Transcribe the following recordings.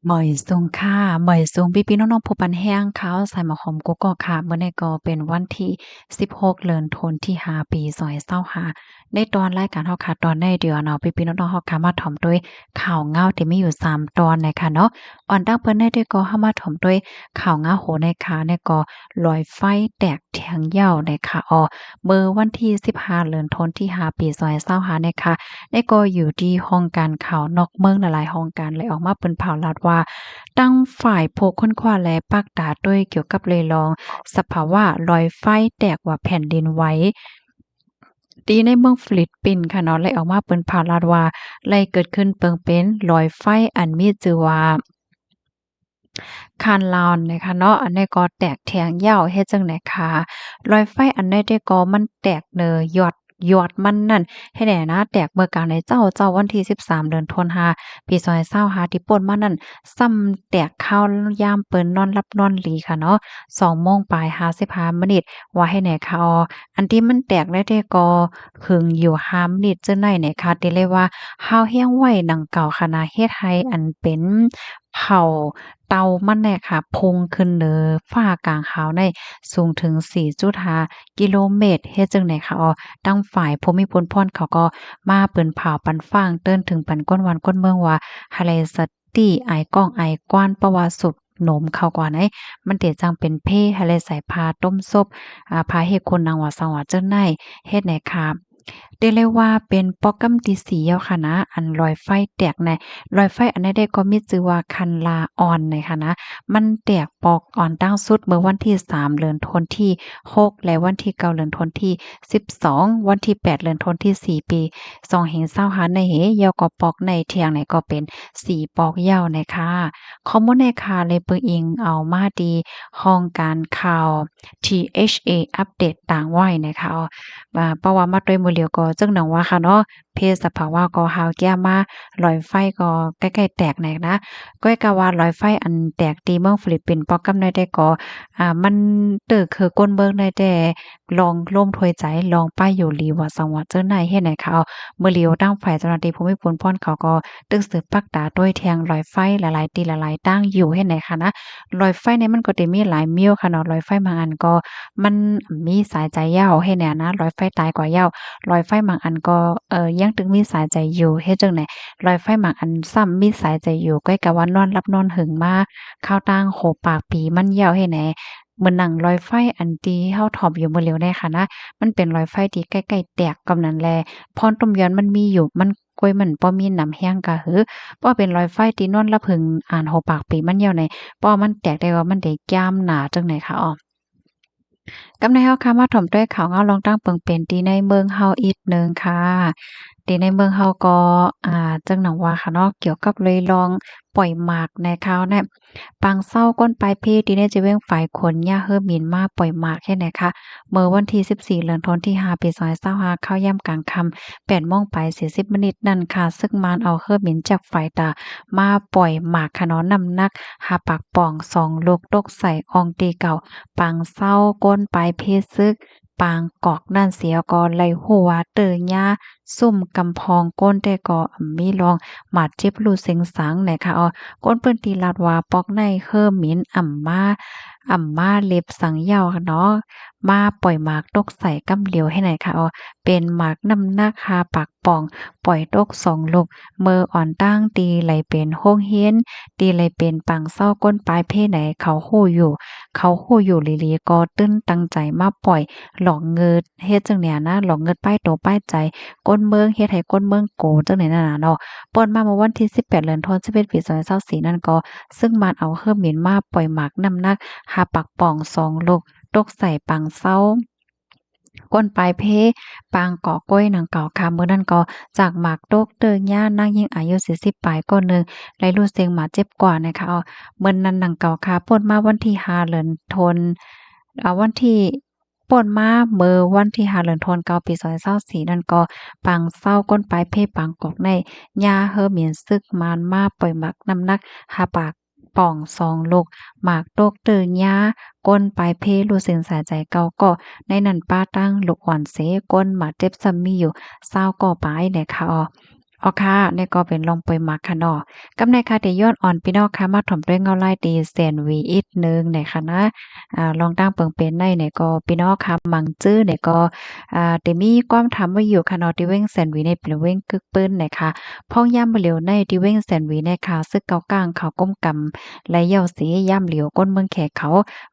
หมอยซุงค่ะหมอยซุงพี่ๆน้องๆผู้ปันแห้งขาวใส่หมอหอมกุ๊กก๊อกค่ะมื้อนี้ก็เป็นวันที่16เดือนธันที่5ปี2025ในตอนรายการเฮาค่ะตอนในเดือนเนาะพี่ๆน้องๆเฮาค่ะมาถ่อมด้วยข่าวเหงาที่มีอยู่3ตอนเลยค่ะเนาะอ่อนตั้งเปิ้นได้ด้วยก็เฮามาถ่อมด้วยข่าวเหงาโหในค่ะเนี่ยก็ลอยไฟแตกแถงเหย้าในค่ะเมื่อวันที่15เดือนธันที่5ปี2025เนี่ยค่ะ ได้ก็อยู่ที่ห้องการข่าวนอกเมืองหลายๆห้องการเลยออกมาเปิ้นเผาลาดว่าตั้งฝ่ายโพกค้นคว้าและปากตาด้วยเกี่ยวกับเลยลองสภาวะลอยไฟแตกว่าแผ่นดินไหวตีในเมืองฟิลิปปินส์ค่ะเนาะเลยออกมาเปิ้นเผาลาดว่าไล่เกิดขึ้นเปิงเป็นลอยไฟอันมีชื่อว่าคานลาวนะคะเนาะอันนี้ก็แตกแถงยาวเฮ็ดจั่งใดคะลอยไฟอันใดได้ก็มันแตกเนอยอดมันนั่นเฮ็ดให้นะแตกเมื่อกลางในเจ้าวันที่13เดือนธันวาปี2025ที่ป่นมานั่นซ้ำแตกข้าวยามเปิ้นนอนหลับนอนหลีค่ะเนาะ2โมงปลาย55มินิว่าให้แหน่ค่ะอันที่มันแตกได้แต่ก็หึงอยู่5มินิจั่งใดเนี่ยค่ะที่เรียกว่าฮาวแฮ้งไว้ดังเก่าค่ะนะเฮ็ดให้อันเป็นเผา เตามันเนี่ยค่ะพุ่งขึ้นเหนือฟ้ากลางขาวในสูงถึง4.5กิโลเมตรเฮ็ดจั่งใดคะทางฝ่ายภูมิพลพรเขาก็มาเปิ้นเผาปันฟ้างเติ้นถึงปันก้นวันก้นเมืองว่าหะเลสติอายก้องอายกว้านประว่าสุบหนมเขากว่าไหนมันเตจังเป็นเพหะเลใส่พาต้มซบพาเฮ็ดคนนางว่าสังว่าเจ้าไหนเฮ็ดไหนค่ะได้เลยว่าเป็นปอกำที่4แล้วค่ะนะอันลอยไฟแตกในลอยไฟอันใดๆก็มีชื่อว่าคันลาออนนะคะนะ มันแตกปอกอ่อนตั้งสุดเมื่อวันที่3เดือนธันที่6และวันที่9เดือนธันที่12วันที่8เดือนธันที่4ปี2025ในเหยาวก็ปอกในเที่ยงไหนก็เป็น4ปอกยาวนะคะข้อมูลในค่ะเลยเปิงอิงเอามาดีห้องการข่าว THA อัปเดตต่างไว้นะคะเพราะว่ามาด้วยมือเลียวก็จึงหนังว่าค่ะเนาะเพศสภาวะก็หาวแก้มาลอยไฟก็ใกล้ๆแตกแหนกนะ ก้อยกะว่าลอยไฟอันแตกตีเมืองฟิลิปปินส์ปอกำได้แต่ก็มันเตึกคือก้นเบิ่งได้แต่ลองร่วมถ้วยใจลองป้ายอยู่หลีว่าสังว่าเจ้าไหนเฮ็ดให้เขาเมื่อเหลียวตั้งฝ่ายเจ้าหน้าที่ภูมิพลพรเขาก็ตึกสืบปักตาด้วยแทงลอยไฟหลายๆตีหลายๆตั้งอยู่เฮ็ดให้ค่ะนะลอยไฟเนี่ยมันก็สิมีหลายมิ้วค่ะเนาะลอยไฟบางอันก็มันมีสายใจยาวเฮ็ดให้นะลอยไฟตายกว่ายาวลอยไฟบางอันก็ยังตึงมีสายใจอยู่เฮ็ดจั่งใด ลอยไฟหมากอันซ้ำมีสายใจอยู่ใกล้กับว่านอนรับนอนหึงมาข้าวตังโขปากปีมันยาวให้แหนเหมือนหนังลอยไฟอันที่เฮาถอมอยู่มื้อเร็วได้ค่ะนะมันเป็นลอยไฟที่ใกล้ๆแตกกำนั้นแลพรต้มย้อนมันมีอยู่มันกล้วยมันบ่มีน้ำแห้งกะหือบ่เป็นลอยไฟที่นอนรับหึงอ่านโหปากปีมันยาวในบ่มันแตกได้ว่ามันได้ยามหนาจังได๋ค่ะกำในเฮาค่ะมาถ่อมด้วยข่าวเงาลองตั้งเปิงเป็นที่ในเมืองเฮาอีกหนึ่งค่ะที่ในเมืองเฮาก็จั่งหนังว่าค่ะเนาะเกี่ยวกับเลยลองปล่อยหมากในข่าวเนี่ยปางเศร้าก้นปลายปีที่ได้จะเว้งฝ่ายขนหญ้าเฮิรมินมาปล่อยหมากแค่ไหนคะเมื่อวันที่14เดือนธันวาคมที่5ปี2025เข้าย่ำกลางค่ำ8โมงไป40มินินั่นค่ะซึ่งมานเอาเฮิรมินจากฝ่ายตามาปล่อยหมากค่ะเนาะน้ำหนัก5ปากป่อง2ลูกตกใส่อองตีเก่า ปางเศร้าก้นปลายเพซึกปางกอกนั่นเสียก่อไหลหัวเตอหญ้าซุ่มกำพองก้นแต่ก็มีรองหมาดเจ็บรูเซ็งสังนะคะก้นเปิ้นตีลาดว่าปอกในเฮิ่มหมิ้นอ่ำมาเล็บสังเหย้าค่ะเนาะมาปล่อยหมากตกใส่กำเหลียวให้หน่อยค่ะเป็นหมากน้ำหนัก5ปากป่องปล่อยตก2ลูกเมออ่อนตั้งตีไหลเป็นโฮงเฮียนตีไหลเป็นปังเศร้าก้นปลายเพไหนเขาฮู้อยู่ เขาฮู้อยู่หลีๆก็ตื้นตั้งใจมาปล่อยหลอกเงิดเฮ็ดจังเนี่ยนะหลอกเงิดป้ายโตป้ายใจก้นเมืองเฮ็ดให้ก้นเมืองโกจังไหนนั่นน่ะเนาะเปิ้นมาเมื่อวันที่18เดือนธันวาคมปี2024นั่นก็ซึ่งมันเอาเฮิ่มหมิ่นมาปล่อยหมากน้ำหนัก5ปักป่อง2ลูกตกใส่ปังเซาก้นปลายเพปางเกาะก้อยหนังเก่าค่ะมื้อนั้นก็จากหมากตกเตอญ่านางยิ่งอายุ40ปลายก็หนึ่งได้รู้เสียงหมาเจ็บกว่านะคะมื้อนั้นหนังเก่าค่ะป่นมาวันที่5เดือนธันวันที่ป่นมาเมื่อวันที่5เดือนธันวาคมปี2024นั่นก็ปางเศร้าก้นปลายเพปางกอกในย่าเฮอเหมียนซึกมานมาปล่อยหมักน้ำหนัก5ปากป่อง2ลูกหมากตกเตอย่าก้นปลายเพรู้สึกสายใจเก่าก็ในนั้นป้าตั้งลูกอ่อนเสก้นหมาเจ็บซ้ำมีอยู่20ก่อปลายแหละค่ะ อ๋อค่ะนี่ก็เป็นลองปอยมักค่ะเนาะกำในค่ะที่ยอดอ่อนพี่น้องค่ะมาถ่อมด้วยเงาลายตีแสนหวีอีกหนึ่งเนี่ยค่ะนะลองตั้งเปิงเป็นในเนี่ยก็พี่น้องค่ะมังจื้อเนี่ยก็ได้มีความถามไว้อยู่ค่ะเนาะที่เว้งแสนหวีเนี่ยเป็นเว้งกึกปื้นเนี่ยค่ะพ้องย่ำบ่เหลียวในที่เว้งแสนหวีเนี่ยค่ะซึกเกากลางเขาก้มกำและเหย้าสีย่ำเหลียวก้นเมืองแขกเขา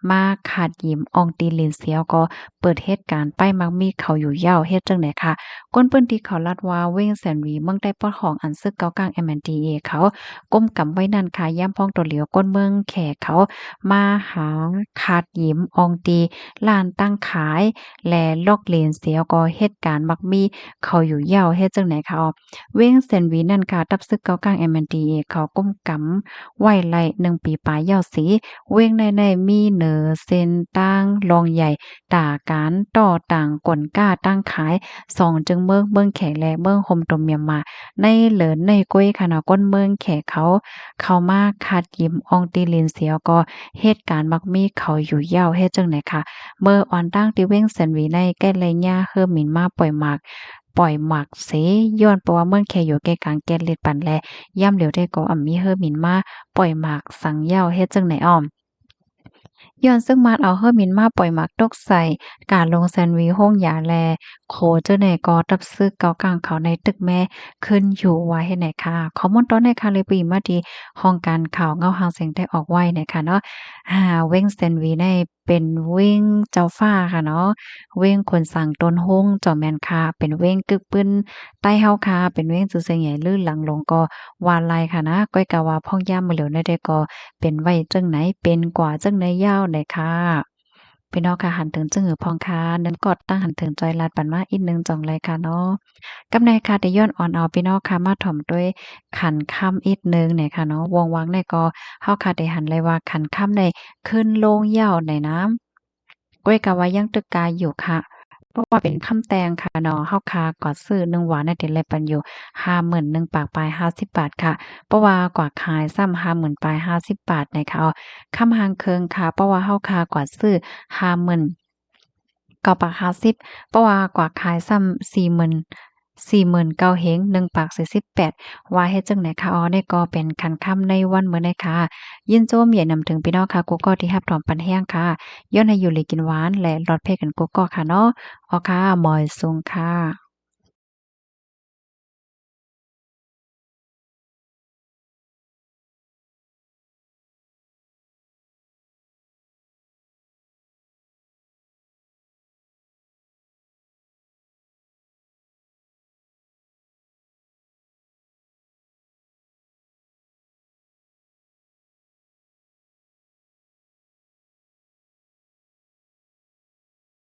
มาขาดยิมอองตีลินเสียวก็เปิดเหตุการณ์ป้ายมักมีเขาอยู่เหย้าเฮ็ดจังได๋ค่ะ ก้นเปิ้นที่เขาลัดว่าเว้งแสนหวีเมืองใต้ปอดของอันซึกเกากลาง M&DA เขาก้มกำไว้นั่นค่ะย่ำพ้องตัวเหลียวก้นเมืองแขกเขามาหาคาดหยิมอองตีร้านตั้งขายและลอกเลนเสียวก็เหตุการณ์มักมีเขาอยู่ยาวเฮ็ดจังไหนคะออเว้งแสนหวีนั่นค่ะตับซึกเกากลาง M&DA เขาก้มกำไว้ไล่1ปีปลายยาวสีเว้งในมีเหนือเส้นตั้งรองใหญ่ด่าการต่อต่างกลก้าตั้งขาย สองจึงเมืองแขกและเมืองโฮมตมเมียมมาในเหลินในก้วยค่ะเนาะก้นเมืองแขกเขาเข้ามาคัดยิ้มอองตีลินเสียวก็เหตุการณ์มักมีเขาอยู่ยาวเฮ็ดจังไหนค่ะเมื่ออ่อนตั้งที่เว้งเซินหวีในแก้ไลญ่าเฮิมหมินมาปล่อยหมากเสย้อนเพราะว่าเมืองแขอยู่ใกล้กลางแก่นเล็ดปันแลย่ำเหลียวได้ก็มีเฮิมหมินมาปล่อยหมากสังเหย้าเฮ็ดจังไหนอ้อม ย้อนซึ่งมันเอาเฮอมินมาปล่อยหมักตกใส่การลงแซนด์วิชห้องยาแลโคเจ้าไหนก็รับซื้อเกากลางเขาในตึกแม่ขึ้นอยู่ไว้ให้ไหนค่ะข้อมูลตอนในค่ะเลยปีมาดีห้องการข่าวเงาหางเสียงได้ออกไว้นะคะเนาะเว้งแซนด์วิชในเป็นเว้งเจ้าฟ้าค่ะเนาะเว้งคนสั่งต้นฮงเจ้าแม่นค่ะเป็นเว้งกึกปึ้นใต้เฮาค่ะเป็นเว้งซื่อเสียงใหญ่ลื่นหลังลงก็วาลายค่ะนะก้อยกะว่าพ่องย่ามมื้อเหลียวในได้ก็ เป็นไว้จั่งไหนเป็นกว่าจั่งใดยาวได้ค่ะพี่น้องค่ะหันถึงจึงหือพองค่ะนั้นกดตั้งหันถึงจอยลาดปันมาอีกหนึ่งจ่องเลยค่ะเนาะกำในค่ะได้ย้อนอ่อนเอาพี่น้องค่ะมาถ่อมด้วยขันค่ำอีกหนึ่งเนี่ยค่ะเนาะวงวังเนี่ยก็เฮาค่ะได้หันเลยว่าขันค่ำในขึ้นโลงยาวในน้ำก้อยกะว่ายังตึกกายอยู่ค่ะเพราะว่าเป็นคำแตงค่ะเนาะเฮาค่ะกอดซื้อ1หวานน่ะเต็นเลยปันอยู่51,000ปากปลาย50บาทค่ะเพราะว่ากว่าขายซ้ำ50,000ปลาย50บาทนะคะคำหางเคิงค่ะเพราะว่าเฮาค่ะกว่าซื้อ50,000เก้าปาก50เพราะว่ากว่าขายซ้ำ49,000เฮง1ปาก48ว่าเฮ็ดจั่งใดคะอ๋อนี่ก็เป็นคันค่ำในวันมื้อนี้ค่ะยินโจมใหญ่นำถึงพี่น้องค่ะกูก็ที่รับถอมปันแห้งค่ะย้อนให้อยู่หลีกินหวานและรอดเพกันกูก็ค่ะเนาะอ๋อค่ะหมอยซุงค่ะ